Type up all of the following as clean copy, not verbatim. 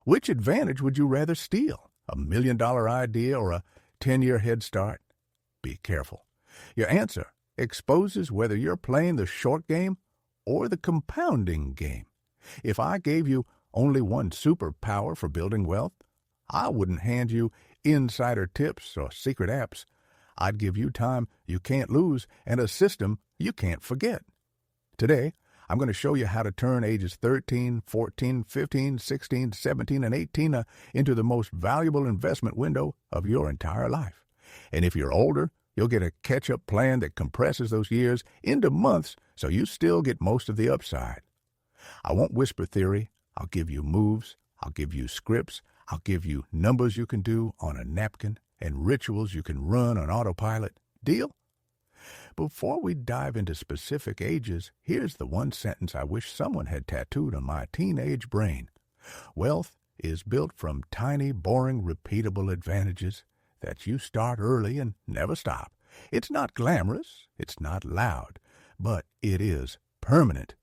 Which advantage would you rather steal? A $1 million idea or a 10-year head start? Be careful. Your answer exposes whether you're playing the short game or the compounding game. If I gave you only one superpower for building wealth, I wouldn't hand you insider tips or secret apps. I'd give you time you can't lose and a system you can't forget. Today, I'm going to show you how to turn ages 13, 14, 15, 16, 17, and 18 into the most valuable investment window of your entire life. And if you're older, you'll get a catch-up plan that compresses those years into months so you still get most of the upside. I won't whisper theory. I'll give you moves. I'll give you scripts. I'll give you numbers you can do on a napkin and rituals you can run on autopilot. Deal? Before we dive into specific ages, here's the one sentence I wish someone had tattooed on my teenage brain. Wealth is built from tiny, boring, repeatable advantages that you start early and never stop. It's not glamorous, it's not loud, but it is permanent.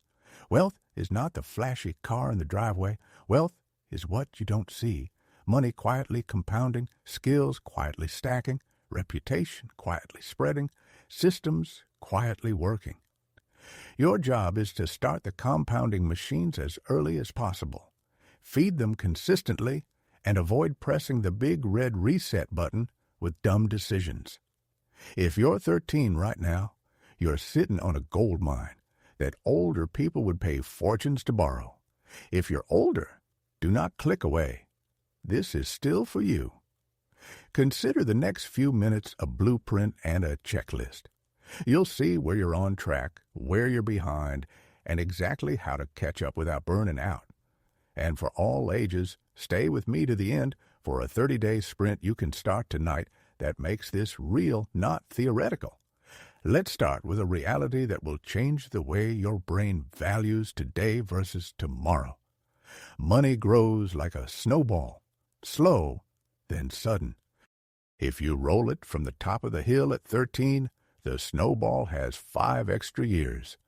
Wealth is not the flashy car in the driveway. Wealth is what you don't see. Money quietly compounding, skills quietly stacking, reputation quietly spreading, systems quietly working. Your job is to start the compounding machines as early as possible. Feed them consistently and avoid pressing the big red reset button with dumb decisions. If you're 13 right now, you're sitting on a gold mine that older people would pay fortunes to borrow. If you're older, do not click away. This is still for you. Consider the next few minutes a blueprint and a checklist. You'll see where you're on track, where you're behind, and exactly how to catch up without burning out. And for all ages, stay with me to the end for a 30-day sprint you can start tonight that makes this real, not theoretical. Let's start with a reality that will change the way your brain values today versus tomorrow. Money grows like a snowball, slow, then sudden. If you roll it from the top of the hill at 13, the snowball has 5 extra years,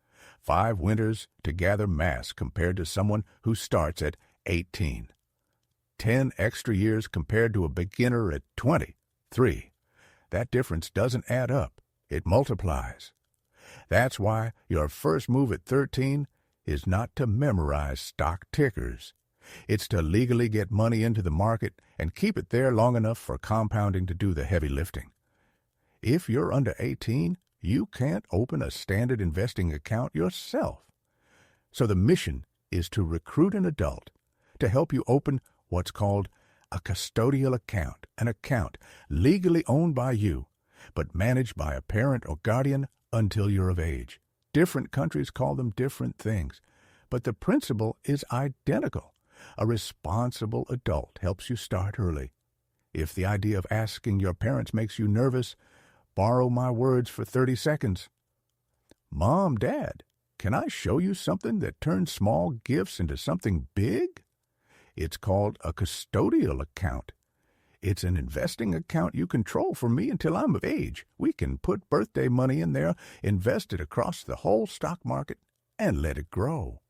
5 winters to gather mass compared to someone who starts at 18. 10 extra years compared to a beginner at 23. That difference doesn't add up. It multiplies. That's why your first move at 13 is not to memorize stock tickers. It's to legally get money into the market and keep it there long enough for compounding to do the heavy lifting. If you're under 18, you can't open a standard investing account yourself. So the mission is to recruit an adult to help you open what's called a custodial account, an account legally owned by you, but managed by a parent or guardian until you're of age. Different countries call them different things, but the principle is identical. A responsible adult helps you start early. If the idea of asking your parents makes you nervous, borrow my words for 30 seconds. Mom, Dad, can I show you something that turns small gifts into something big? It's called a custodial account. It's an investing account you control for me until I'm of age. We can put birthday money in there, invest it across the whole stock market, and let it grow.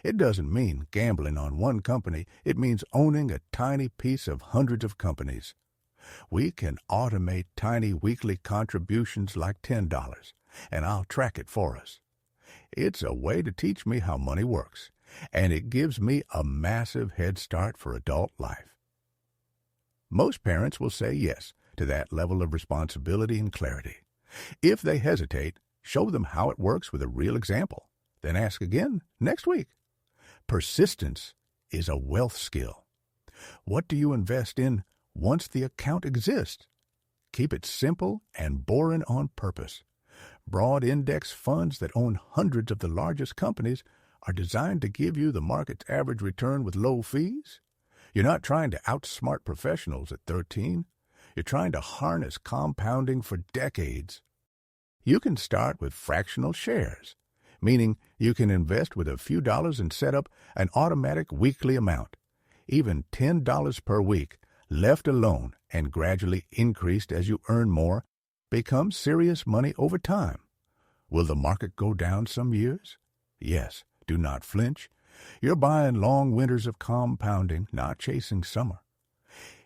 It doesn't mean gambling on one company. It means owning a tiny piece of hundreds of companies. We can automate tiny weekly contributions like $10, and I'll track it for us. It's a way to teach me how money works, and it gives me a massive head start for adult life. Most parents will say yes to that level of responsibility and clarity. If they hesitate, show them how it works with a real example. Then ask again next week. Persistence is a wealth skill. What do you invest in once the account exists? Keep it simple and boring on purpose. Broad index funds that own hundreds of the largest companies are designed to give you the market's average return with low fees. You're not trying to outsmart professionals at 13. You're trying to harness compounding for decades. You can start with fractional shares, meaning you can invest with a few dollars and set up an automatic weekly amount. Even $10 per week, left alone and gradually increased as you earn more, becomes serious money over time. Will the market go down some years? Yes, do not flinch. You're buying long winters of compounding, not chasing summer.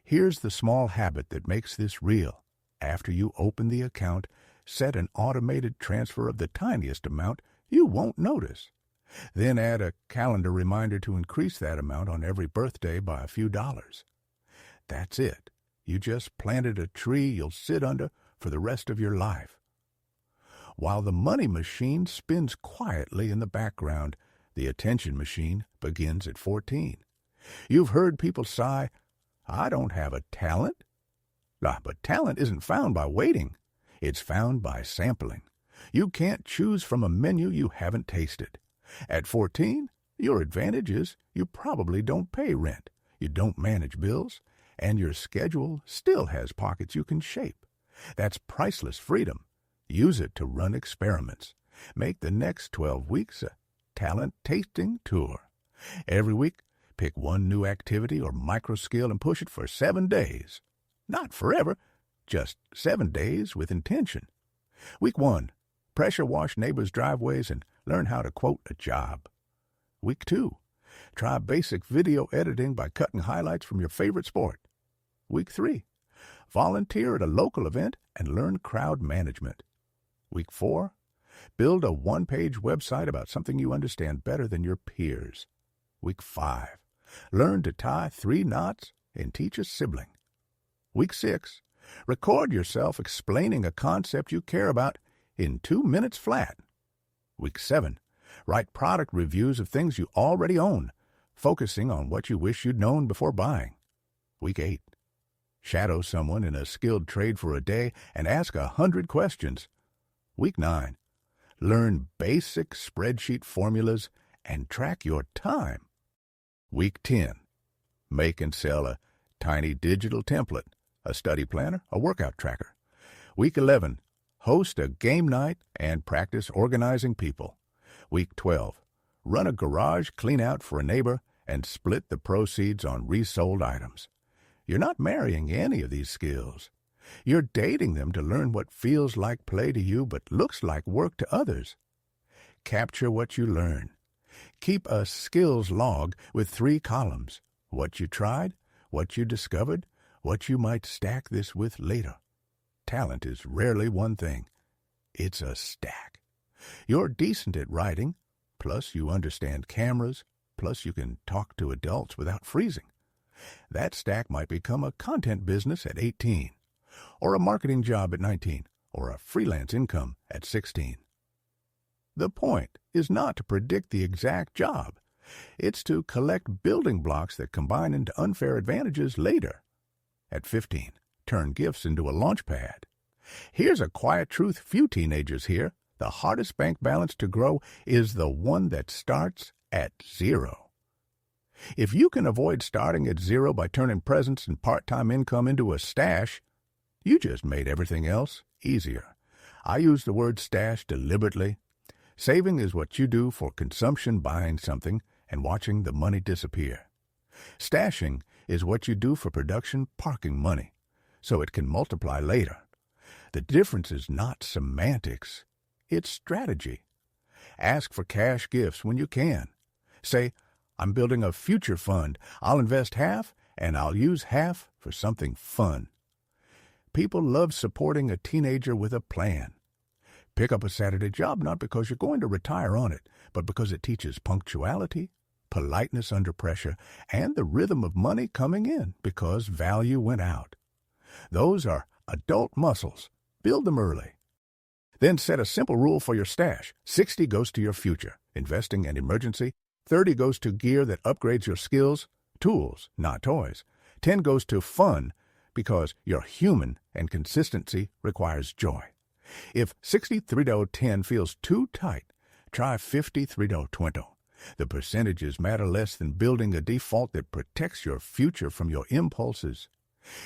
Here's the small habit that makes this real. After you open the account, set an automated transfer of the tiniest amount you won't notice. Then add a calendar reminder to increase that amount on every birthday by a few dollars. That's it. You just planted a tree you'll sit under for the rest of your life. While the money machine spins quietly in the background, the attention machine begins at 14. You've heard people sigh, "I don't have a talent." But talent isn't found by waiting. It's found by sampling. You can't choose from a menu you haven't tasted. At 14, your advantage is you probably don't pay rent, you don't manage bills, and your schedule still has pockets you can shape. That's priceless freedom. Use it to run experiments. Make the next 12 weeks a talent tasting tour. Every week, pick one new activity or micro skill and push it for 7 days. Not forever, just 7 days with intention. Week 1, pressure wash neighbors' driveways and learn how to quote a job. Week 2, try basic video editing by cutting highlights from your favorite sport. Week 3, volunteer at a local event and learn crowd management. Week 4, build a one-page website about something you understand better than your peers. Week 5, learn to tie 3 knots and teach a sibling. Week 6, record yourself explaining a concept you care about in 2 minutes flat. Week 7, write product reviews of things you already own, focusing on what you wish you'd known before buying. Week 8, shadow someone in a skilled trade for a day and ask 100 questions. Week 9, learn basic spreadsheet formulas and track your time. Week 10, make and sell a tiny digital template, a study planner, a workout tracker. Week 11, host a game night and practice organizing people. Week 12, run a garage clean-out for a neighbor and split the proceeds on resold items. You're not marrying any of these skills. You're dating them to learn what feels like play to you but looks like work to others. Capture what you learn. Keep a skills log with 3 columns: what you tried, what you discovered, what you might stack this with later. Talent is rarely one thing. It's a stack. You're decent at writing, plus you understand cameras, plus you can talk to adults without freezing. That stack might become a content business at 18, or a marketing job at 19, or a freelance income at 16. The point is not to predict the exact job. It's to collect building blocks that combine into unfair advantages later. At 15, turn gifts into a launch pad. Here's a quiet truth few teenagers hear. The hardest bank balance to grow is the one that starts at 0. If you can avoid starting at 0 by turning presents and part-time income into a stash, you just made everything else easier. I use the word stash deliberately. Saving is what you do for consumption, buying something, and watching the money disappear. Stashing is what you do for production, parking money, so it can multiply later. The difference is not semantics. It's strategy. Ask for cash gifts when you can. Say, I'm building a future fund. I'll invest half, and I'll use half for something fun. People love supporting a teenager with a plan. Pick up a Saturday job not because you're going to retire on it, but because it teaches punctuality, politeness under pressure, and the rhythm of money coming in because value went out. Those are adult muscles. Build them early. Then set a simple rule for your stash. 60 goes to your future, investing and emergency. 30 goes to gear that upgrades your skills, tools, not toys. 10 goes to fun because you're human and consistency requires joy. If 60-30-10 feels too tight, try 50-30-20. The percentages matter less than building a default that protects your future from your impulses.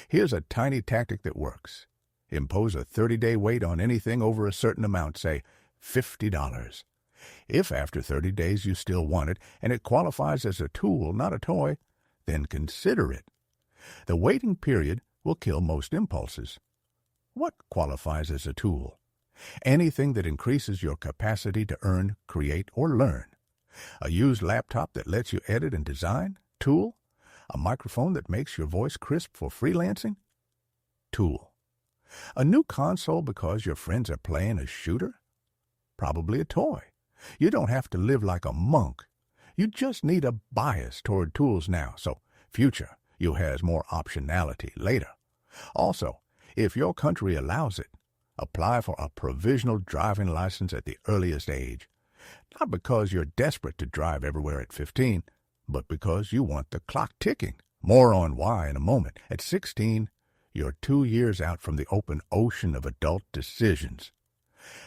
Here's a tiny tactic that works. Impose a 30-day wait on anything over a certain amount, say $50. If after 30 days you still want it and it qualifies as a tool, not a toy, then consider it. The waiting period will kill most impulses. What qualifies as a tool? Anything that increases your capacity to earn, create, or learn. A used laptop that lets you edit and design? Tool. A microphone that makes your voice crisp for freelancing? Tool. A new console because your friends are playing a shooter? Probably a toy. You don't have to live like a monk. You just need a bias toward tools now, so future you has more optionality later. Also, if your country allows it, apply for a provisional driving license at the earliest age. Not because you're desperate to drive everywhere at 15, but because you want the clock ticking. More on why in a moment. At 16, you're 2 years out from the open ocean of adult decisions.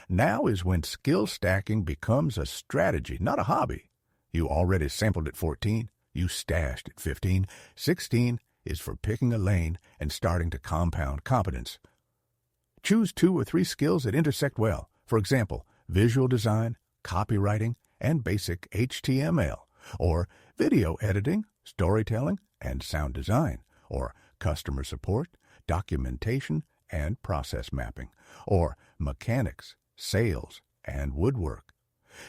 Now is when skill stacking becomes a strategy, not a hobby. You already sampled at 14. You stashed at 15. 16 is for picking a lane and starting to compound competence. Choose 2 or 3 skills that intersect well. For example, visual design, copywriting, and basic HTML, or video editing, storytelling, and sound design, or customer support, documentation, and process mapping, or mechanics, sales, and woodwork.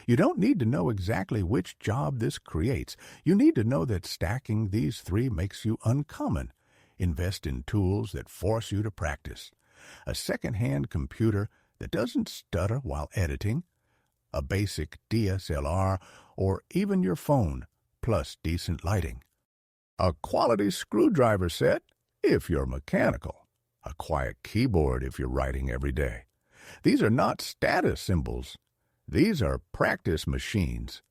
You don't need to know exactly which job this creates. You need to know that stacking these 3 makes you uncommon. Invest in tools that force you to practice. A second-hand computer that doesn't stutter while editing, a basic DSLR, or even your phone, plus decent lighting. A quality screwdriver set, if you're mechanical. A quiet keyboard if you're writing every day. These are not status symbols. These are practice machines.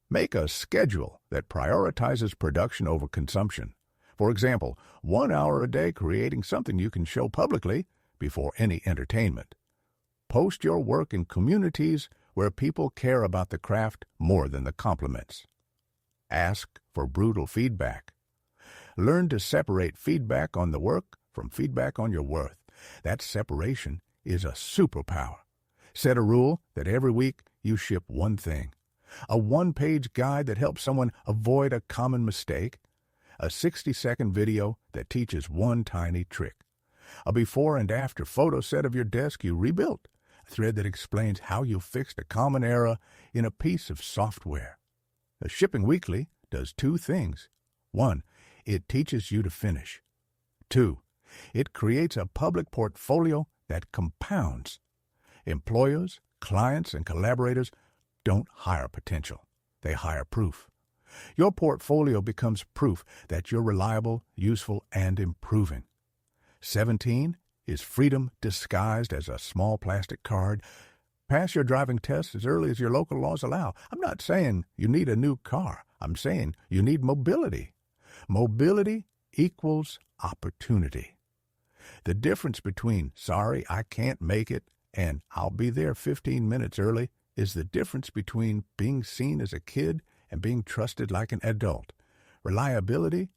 Make a schedule that prioritizes production over consumption. For example, 1 hour a day creating something you can show publicly before any entertainment. Post your work in communities where people care about the craft more than the compliments. Ask for brutal feedback. Learn to separate feedback on the work from feedback on your worth. That separation is a superpower. Set a rule that every week you ship one thing. A 1-page guide that helps someone avoid a common mistake. A 60-second video that teaches one tiny trick. A before and after photo set of your desk you rebuilt. A thread that explains how you fixed a common error in a piece of software. A shipping weekly does 2 things. 1, it teaches you to finish. 2, it creates a public portfolio that compounds. Employers, clients, and collaborators don't hire potential. They hire proof. Your portfolio becomes proof that you're reliable, useful, and improving. 17 is freedom disguised as a small plastic card. Pass your driving test as early as your local laws allow. I'm not saying you need a new car. I'm saying you need mobility. Mobility equals opportunity. The difference between sorry, I can't make it, and I'll be there 15 minutes early is the difference between being seen as a kid and being trusted like an adult. Reliability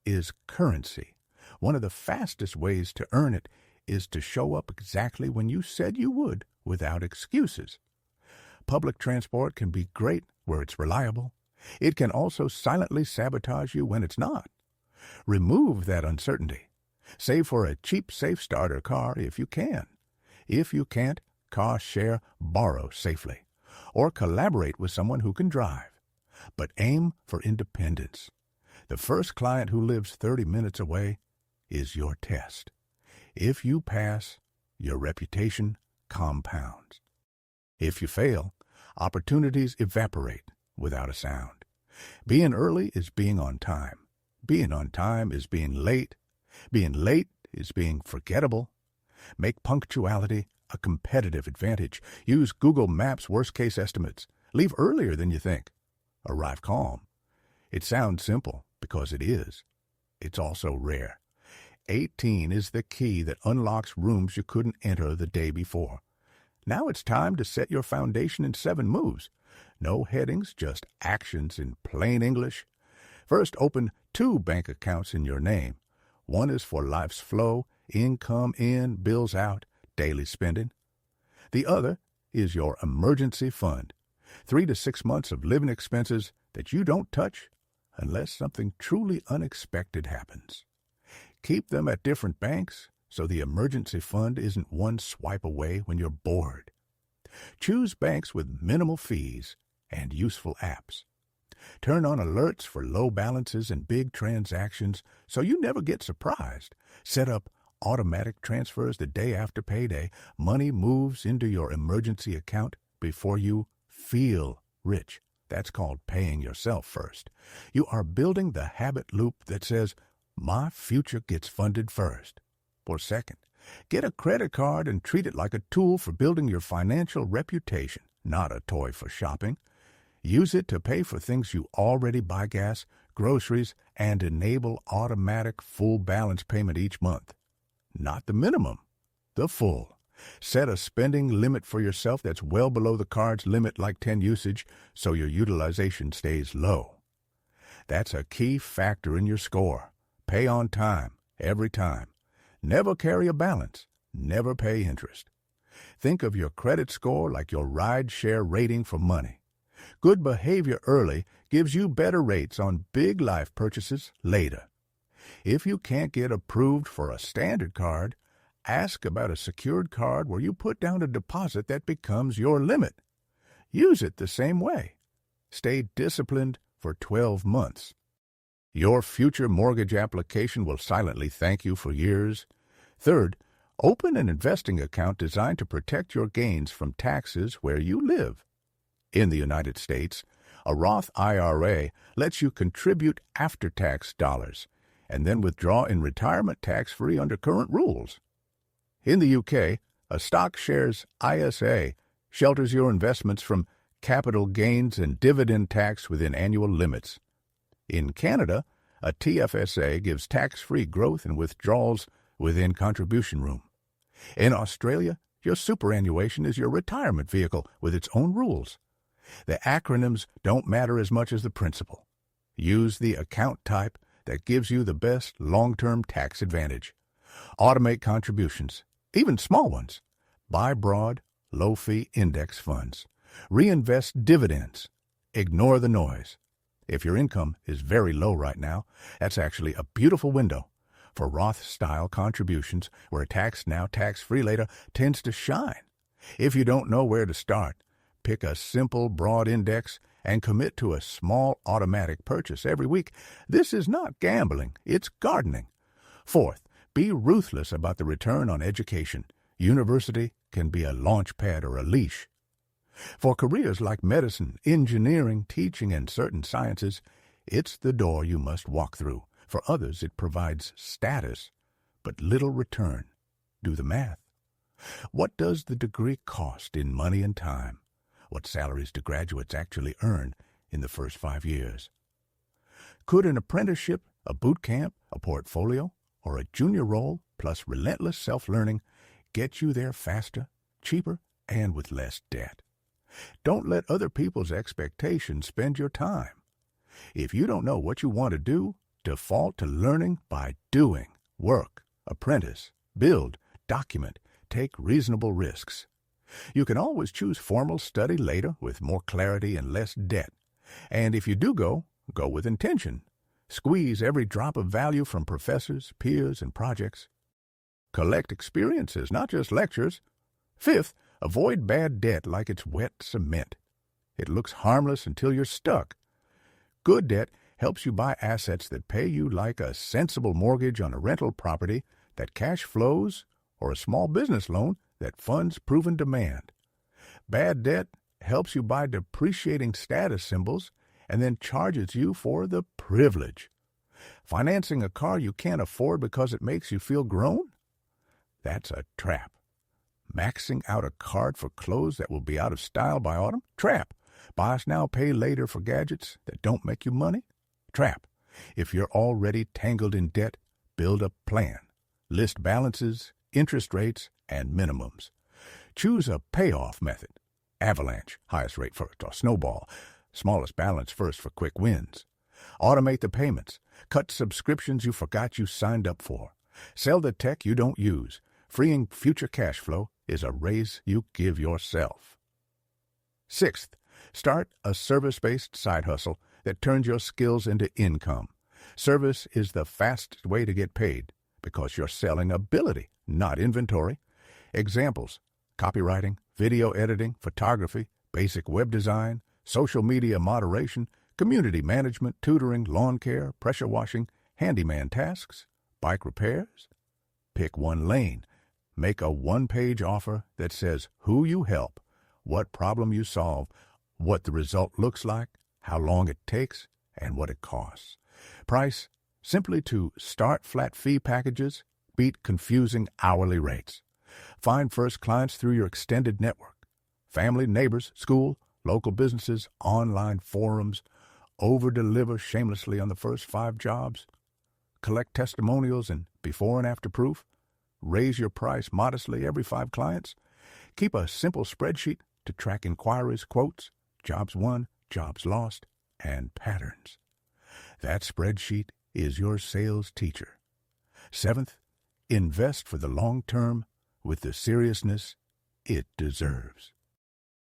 is currency. One of the fastest ways to earn it is to show up exactly when you said you would without excuses. Public transport can be great where it's reliable. It can also silently sabotage you when it's not. Remove that uncertainty. Save for a cheap, safe starter car if you can. If you can't, car share, borrow safely. Or collaborate with someone who can drive. But aim for independence. The first client who lives 30 minutes away is your test. If you pass, your reputation compounds. If you fail, opportunities evaporate without a sound. Being early is being on time. Being on time is being late. Being late is being forgettable. Make punctuality a competitive advantage. Use Google Maps worst-case estimates. Leave earlier than you think. Arrive calm. It sounds simple because it is. It's also rare. 18 is the key that unlocks rooms you couldn't enter the day before. Now it's time to set your foundation in 7 moves. No headings, just actions in plain English. First, open 2 bank accounts in your name. One is for life's flow, income in, bills out, daily spending. The other is your emergency fund. 3 to 6 months of living expenses that you don't touch unless something truly unexpected happens. Keep them at different banks so the emergency fund isn't one swipe away when you're bored. Choose banks with minimal fees and useful apps. Turn on alerts for low balances and big transactions so you never get surprised. Set up automatic transfers the day after payday. Money moves into your emergency account before you feel rich. That's called paying yourself first. You are building the habit loop that says, my future gets funded first. Or second, get a credit card and treat it like a tool for building your financial reputation, not a toy for shopping. Use it to pay for things you already buy: gas, groceries, and enable automatic full balance payment each month. Not the minimum, the full. Set a spending limit for yourself that's well below the card's limit, like 10 usage, so your utilization stays low. That's a key factor in your score. Pay on time, every time. Never carry a balance. Never pay interest. Think of your credit score like your ride-share rating for money. Good behavior early gives you better rates on big life purchases later. If you can't get approved for a standard card, ask about a secured card where you put down a deposit that becomes your limit. Use it the same way. Stay disciplined for 12 months. Your future mortgage application will silently thank you for years. Third, open an investing account designed to protect your gains from taxes where you live. In the United States, a Roth IRA lets you contribute after-tax dollars and then withdraw in retirement tax-free under current rules. In the UK, a stock shares ISA shelters your investments from capital gains and dividend tax within annual limits. In Canada, a TFSA gives tax-free growth and withdrawals within contribution room. In Australia, your superannuation is your retirement vehicle with its own rules. The acronyms don't matter as much as the principle. Use the account type that gives you the best long-term tax advantage. Automate contributions, even small ones. Buy broad, low-fee index funds. Reinvest dividends. Ignore the noise. If your income is very low right now, that's actually a beautiful window for Roth-style contributions where tax now, tax-free later tends to shine. If you don't know where to start, pick a simple broad index and commit to a small automatic purchase every week. This is not gambling, it's gardening. Fourth, be ruthless about the return on education. University can be a launch pad or a leash. For careers like medicine, engineering, teaching, and certain sciences, it's the door you must walk through. For others, it provides status, but little return. Do the math. What does the degree cost in money and time? What salaries do graduates actually earn in the first 5 years? Could an apprenticeship, a boot camp, a portfolio, or a junior role plus relentless self-learning get you there faster, cheaper, and with less debt? Don't let other people's expectations spend your time. If you don't know what you want to do, default to learning by doing. Work, apprentice, build, document, take reasonable risks. You can always choose formal study later with more clarity and less debt. And if you do go with intention. Squeeze every drop of value from professors, peers, and projects. Collect experiences, not just lectures. Fifth, avoid bad debt like it's wet cement. It looks harmless until you're stuck. Good debt helps you buy assets that pay you, like a sensible mortgage on a rental property that cash flows, or a small business loan that funds proven demand. Bad debt helps you buy depreciating status symbols and then charges you for the privilege. Financing a car you can't afford because it makes you feel grown? That's a trap. Maxing out a card for clothes that will be out of style by autumn? Trap. Buy now, pay later for gadgets that don't make you money? Trap. If you're already tangled in debt, build a plan. List balances, interest rates, and minimums. Choose a payoff method. Avalanche, highest rate first, or snowball, smallest balance first for quick wins. Automate the payments. Cut subscriptions you forgot you signed up for. Sell the tech you don't use. Freeing future cash flow is a raise you give yourself. Sixth, start a service-based side hustle that turns your skills into income. Service is the fastest way to get paid because you're selling ability, not inventory. Examples: copywriting, video editing, photography, basic web design, social media moderation, community management, tutoring, lawn care, pressure washing, handyman tasks, bike repairs. Pick one lane. Make a one-page offer that says who you help, what problem you solve, what the result looks like, how long it takes, and what it costs. Price simply to start flat fee packages, beat confusing hourly rates. Find first clients through your extended network. Family, neighbors, school, local businesses, online forums. Over-deliver shamelessly on the first 5 jobs. Collect testimonials and before and after proof. Raise your price modestly every 5 clients. Keep a simple spreadsheet to track inquiries, quotes, jobs won, jobs lost, and patterns. That spreadsheet is your sales teacher. 7th, invest for the long term with the seriousness it deserves.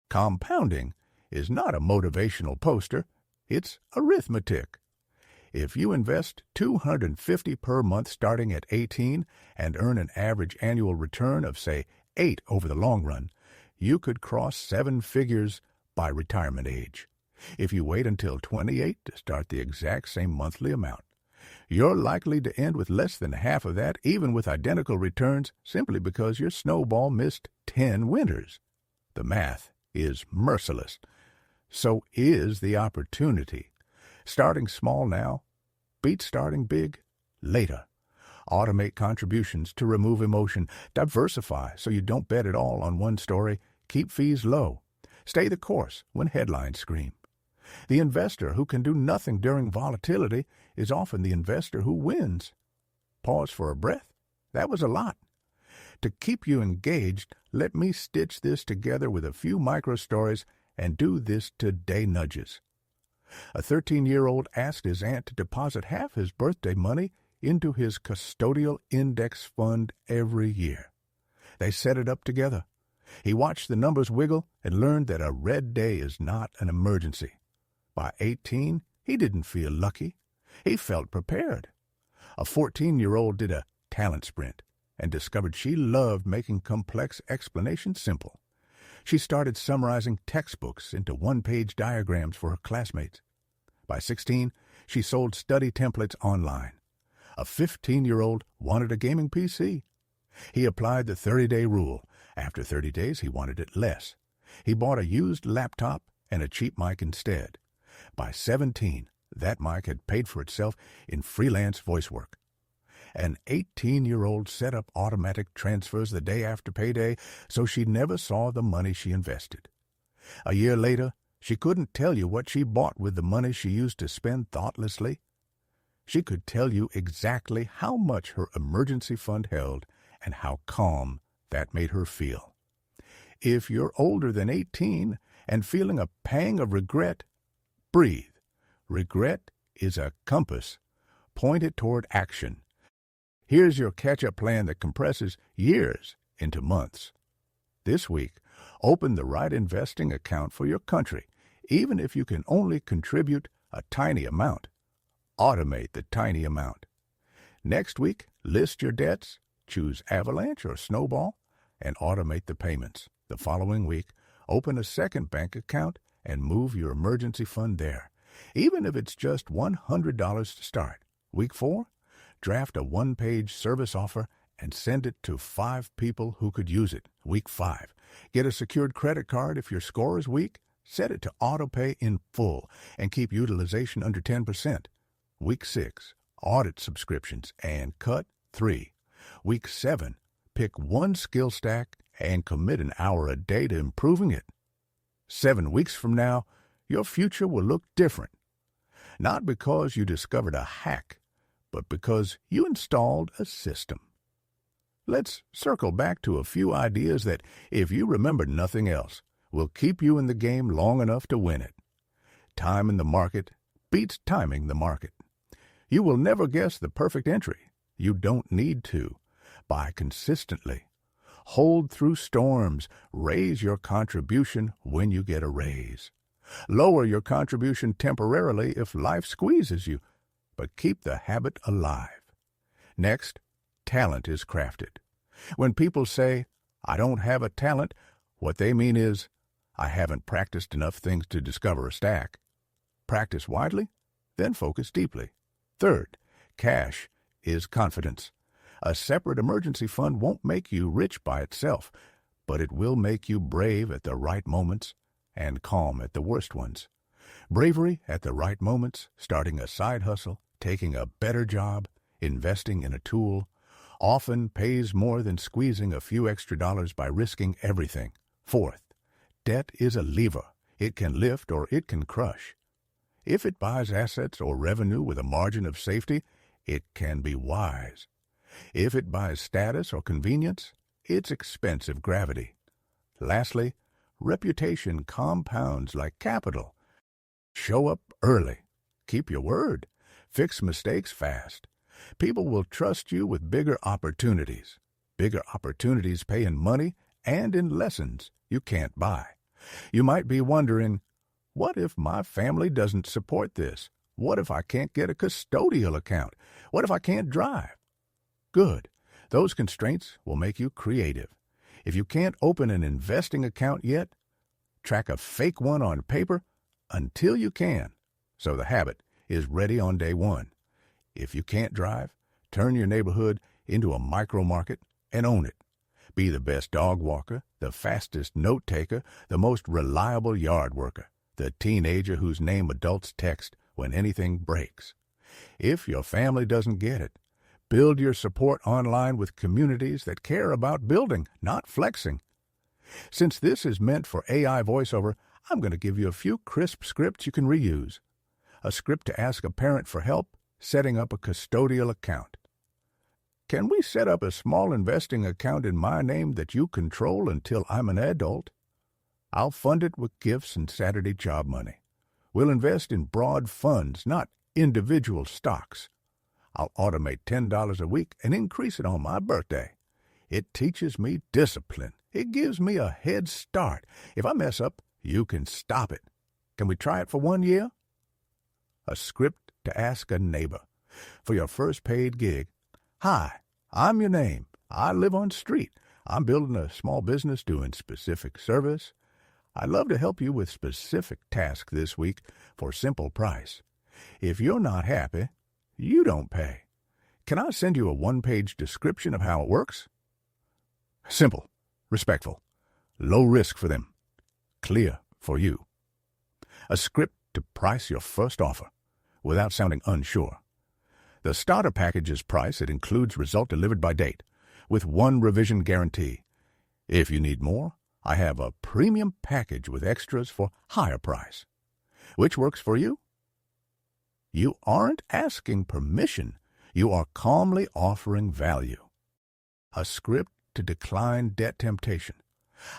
Compounding is not a motivational poster, it's arithmetic. If you invest $250 per month starting at 18 and earn an average annual return of, say, 8 over the long run, you could cross 7 figures by retirement age. If you wait until 28 to start the exact same monthly amount, you're likely to end with less than half of that, even with identical returns, simply because your snowball missed 10 winters. The math is merciless. So is the opportunity. Starting small now beats starting big later. Automate contributions to remove emotion. Diversify so you don't bet it all on one story. Keep fees low. Stay the course when headlines scream. The investor who can do nothing during volatility is often the investor who wins. Pause for a breath. That was a lot. To keep you engaged, let me stitch this together with a few micro stories and do this today nudges. A 13-year-old asked his aunt to deposit half his birthday money into his custodial index fund every year. They set it up together. He watched the numbers wiggle and learned that a red day is not an emergency. By 18, he didn't feel lucky. He felt prepared. A 14-year-old did a talent sprint and discovered she loved making complex explanations simple. She started summarizing textbooks into one-page diagrams for her classmates. By 16, she sold study templates online. A 15-year-old wanted a gaming PC. He applied the 30-day rule. After 30 days, he wanted it less. He bought a used laptop and a cheap mic instead. By 17, that mic had paid for itself in freelance voice work. An 18-year-old set up automatic transfers the day after payday, so she never saw the money she invested. A year later, she couldn't tell you what she bought with the money she used to spend thoughtlessly. She could tell you exactly how much her emergency fund held and how calm that made her feel. If you're older than 18 and feeling a pang of regret, breathe. Regret is a compass. Point it toward action. Here's your catch-up plan that compresses years into months. This week, open the right investing account for your country, even if you can only contribute a tiny amount. Automate the tiny amount. Next week, list your debts, choose Avalanche or Snowball, and automate the payments. The following week, open a second bank account and move your emergency fund there, even if it's just $100 to start. Week 4, draft a one-page service offer and send it to 5 people who could use it. Week 5, get a secured credit card if your score is weak. Set it to autopay in full and keep utilization under 10%. Week 6, audit subscriptions and cut 3. Week 7, pick one skill stack and commit an hour a day to improving it. 7 weeks from now, your future will look different. Not because you discovered a hack, but because you installed a system. Let's circle back to a few ideas that, if you remember nothing else, will keep you in the game long enough to win it. Time in the market beats timing the market. You will never guess the perfect entry. You don't need to. Buy consistently. Hold through storms. Raise your contribution when you get a raise. Lower your contribution temporarily if life squeezes you, but keep the habit alive. Next, talent is crafted. When people say, "I don't have a talent," what they mean is, "I haven't practiced enough things to discover a stack." Practice widely, then focus deeply. Third, cash is confidence. A separate emergency fund won't make you rich by itself, but it will make you brave at the right moments and calm at the worst ones. Bravery at the right moments, starting a side hustle, taking a better job, investing in a tool, often pays more than squeezing a few extra dollars by risking everything. Fourth, debt is a lever. It can lift or it can crush. If it buys assets or revenue with a margin of safety, it can be wise. If it buys status or convenience, it's expensive gravity. Lastly, reputation compounds like capital. Show up early. Keep your word. Fix mistakes fast. People will trust you with bigger opportunities. Bigger opportunities pay in money and in lessons you can't buy. You might be wondering, what if my family doesn't support this? What if I can't get a custodial account? What if I can't drive? Good. Those constraints will make you creative. If you can't open an investing account yet, track a fake one on paper until you can, so the habit is ready on day one. If you can't drive, turn your neighborhood into a micro market and own it. Be the best dog walker, the fastest note taker, the most reliable yard worker, the teenager whose name adults text when anything breaks. If your family doesn't get it, build your support online with communities that care about building, not flexing. Since this is meant for AI voiceover, I'm going to give you a few crisp scripts you can reuse. A script to ask a parent for help setting up a custodial account. Can we set up a small investing account in my name that you control until I'm an adult? I'll fund it with gifts and Saturday job money. We'll invest in broad funds, not individual stocks. I'll automate $10 a week and increase it on my birthday. It teaches me discipline. It gives me a head start. If I mess up, you can stop it. Can we try it for 1 year? A script to ask a neighbor. For your first paid gig, hi, I'm your name. I live on street. I'm building a small business doing specific service. I'd love to help you with specific task this week for simple price. If you're not happy, you don't pay. Can I send you a one-page description of how it works? Simple, respectful, low risk for them, clear for you. A script to price your first offer without sounding unsure. The starter package's price, it includes result delivered by date, with 1 revision guarantee. If you need more, I have a premium package with extras for higher price. Which works for you? You aren't asking permission. You are calmly offering value. A script to decline debt temptation.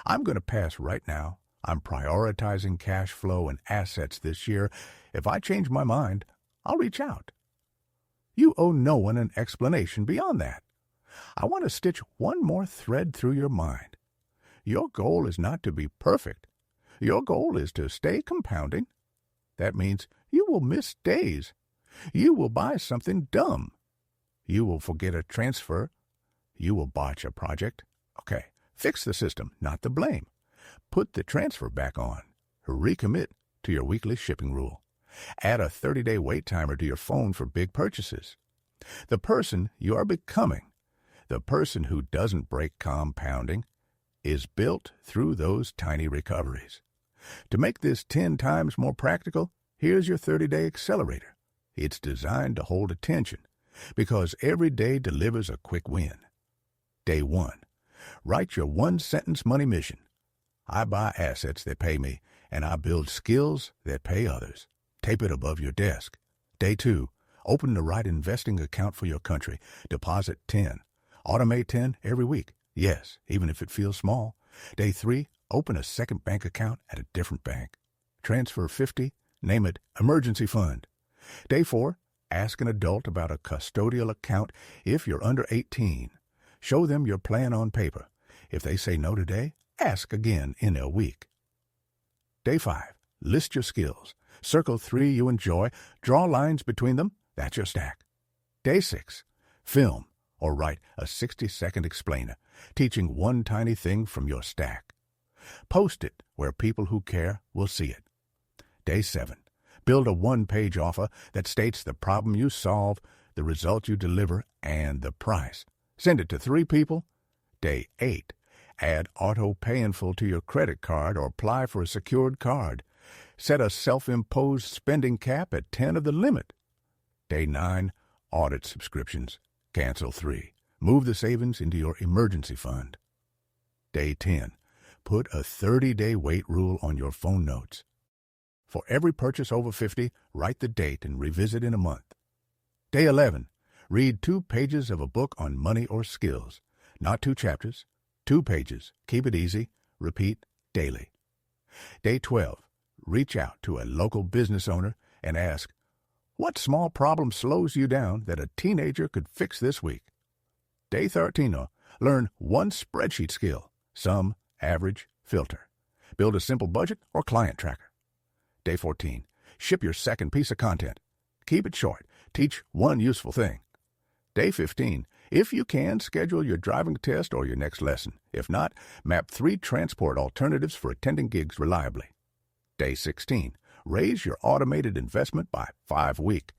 I'm going to pass right now. I'm prioritizing cash flow and assets this year. If I change my mind, I'll reach out. You owe no one an explanation beyond that. I want to stitch one more thread through your mind. Your goal is not to be perfect. Your goal is to stay compounding. That means you will miss days. You will buy something dumb. You will forget a transfer. You will botch a project. Okay, fix the system, not the blame. Put the transfer back on. Recommit to your weekly shipping rule. Add a 30-day wait timer to your phone for big purchases. The person you are becoming, the person who doesn't break compounding, is built through those tiny recoveries. To make this 10 times more practical, here's your 30-day accelerator. It's designed to hold attention because every day delivers a quick win. Day 1. Write your one-sentence money mission. I buy assets that pay me, and I build skills that pay others. Tape it above your desk. Day 2. Open the right investing account for your country. Deposit 10. Automate 10 every week. Yes, even if it feels small. Day 3. Open a second bank account at a different bank. Transfer 50. Name it emergency fund. Day 4. Ask an adult about a custodial account if you're under 18. Show them your plan on paper. If they say no today, ask again in a week. Day 5. List your skills. Circle 3 you enjoy. Draw lines between them. That's your stack. Day 6. Film or write a 60-second explainer, teaching one tiny thing from your stack. Post it where people who care will see it. Day 7. Build a one-page offer that states the problem you solve, the result you deliver, and the price. Send it to 3 people. Day 8. Add auto pay in full to your credit card or apply for a secured card. Set a self-imposed spending cap at 10 of the limit. Day 9. Audit subscriptions. Cancel 3. Move the savings into your emergency fund. Day 10. Put a 30-day wait rule on your phone notes. For every purchase over 50, write the date and revisit in a month. Day 11. Read 2 pages of a book on money or skills. Not 2 chapters, 2 pages. Keep it easy. Repeat daily. Day 12. Reach out to a local business owner and ask, what small problem slows you down that a teenager could fix this week? Day 13. Learn 1 spreadsheet skill. Sum, average, filter. Build a simple budget or client tracker. Day 14. Ship your second piece of content. Keep it short. Teach 1 useful thing. Day 15. If you can, schedule your driving test or your next lesson. If not, map 3 transport alternatives for attending gigs reliably. Day 16. Raise your automated investment by 5 a week.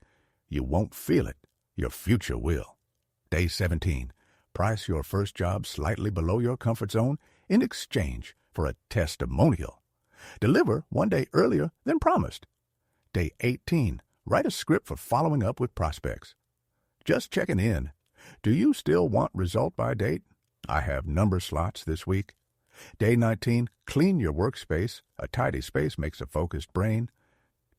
You won't feel it. Your future will. Day 17. Price your first job slightly below your comfort zone in exchange for a testimonial. Deliver 1 day earlier than promised. Day 18. Write a script for following up with prospects. Just checking in. Do you still want result by date? I have number slots this week. Day 19. Clean your workspace. A tidy space makes a focused brain.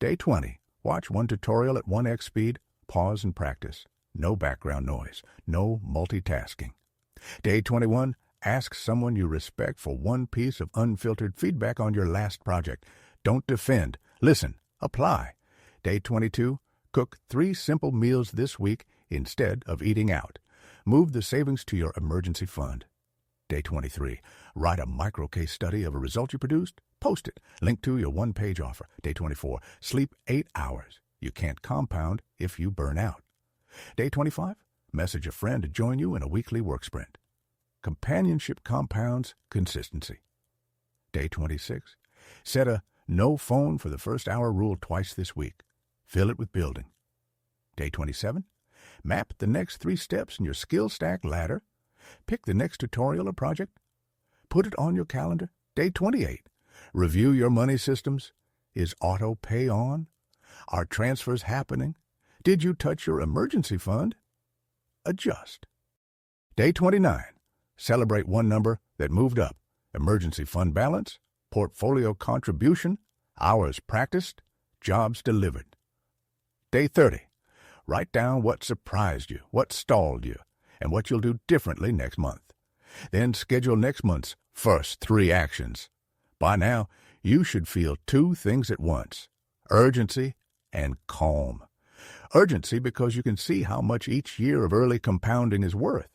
Day 20. Watch 1 tutorial at 1x speed. Pause and practice. No background noise. No multitasking. Day 21. Ask someone you respect for 1 piece of unfiltered feedback on your last project. Don't defend. Listen. Apply. Day 22. Cook 3 simple meals this week instead of eating out. Move the savings to your emergency fund. Day 23. Write a micro case study of a result you produced. Post it. Link to your 1-page offer. Day 24. Sleep 8 hours. You can't compound if you burn out. Day 25. Message a friend to join you in a weekly work sprint. Companionship compounds consistency. Day 26. Set a no phone for the first hour rule twice this week. Fill it with building. Day 27. Map the next 3 steps in your skill stack ladder. Pick the next tutorial or project. Put it on your calendar. Day 28. Review your money systems. Is auto pay on? Are transfers happening? Did you touch your emergency fund? Adjust. Day 29. Celebrate 1 number that moved up. Emergency fund balance, portfolio contribution, hours practiced, jobs delivered. Day 30. Write down what surprised you, what stalled you, and what you'll do differently next month. Then schedule next month's first 3 actions. By now, you should feel 2 things at once: urgency and calm. Urgency because you can see how much each year of early compounding is worth.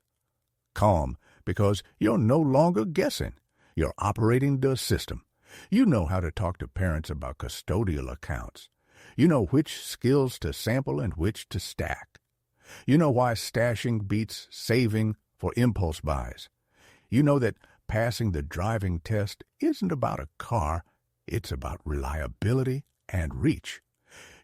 Calm because you're no longer guessing. You're operating the system. You know how to talk to parents about custodial accounts. You know which skills to sample and which to stack. You know why stashing beats saving for impulse buys. You know that passing the driving test isn't about a car, it's about reliability and reach.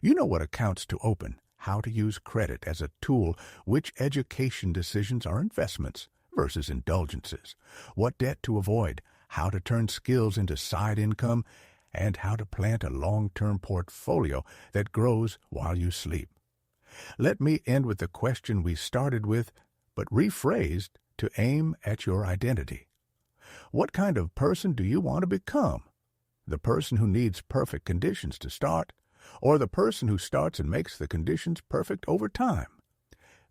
You know what accounts to open, how to use credit as a tool, which education decisions are investments versus indulgences, what debt to avoid, how to turn skills into side income, and how to plant a long-term portfolio that grows while you sleep. Let me end with the question we started with, but rephrased to aim at your identity. What kind of person do you want to become? The person who needs perfect conditions to start, or the person who starts and makes the conditions perfect over time?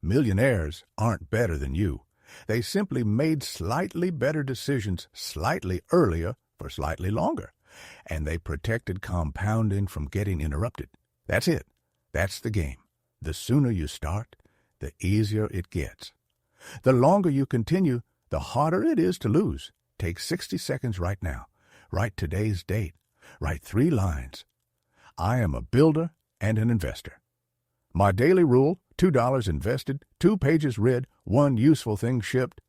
Millionaires aren't better than you. They simply made slightly better decisions slightly earlier for slightly longer, and they protected compounding from getting interrupted. That's it. That's the game. The sooner you start, the easier it gets. The longer you continue, the harder it is to lose. Take 60 seconds right now. Write today's date. Write 3 lines. I am a builder and an investor. My daily rule: $2 invested, 2 pages read, 1 useful thing shipped.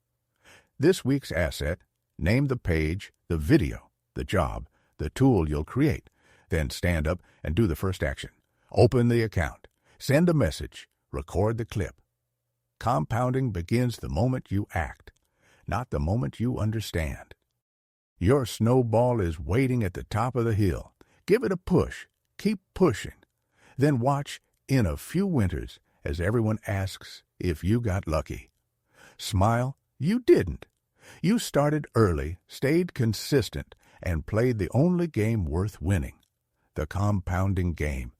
This week's asset: name the page, the video, the job, the tool you'll create. Then stand up and do the first action. Open the account, send a message, record the clip. Compounding begins the moment you act, not the moment you understand. Your snowball is waiting at the top of the hill. Give it a push. Keep pushing. Then watch in a few winters as everyone asks if you got lucky. Smile, you didn't. You started early, stayed consistent, and played the only game worth winning, the compounding game.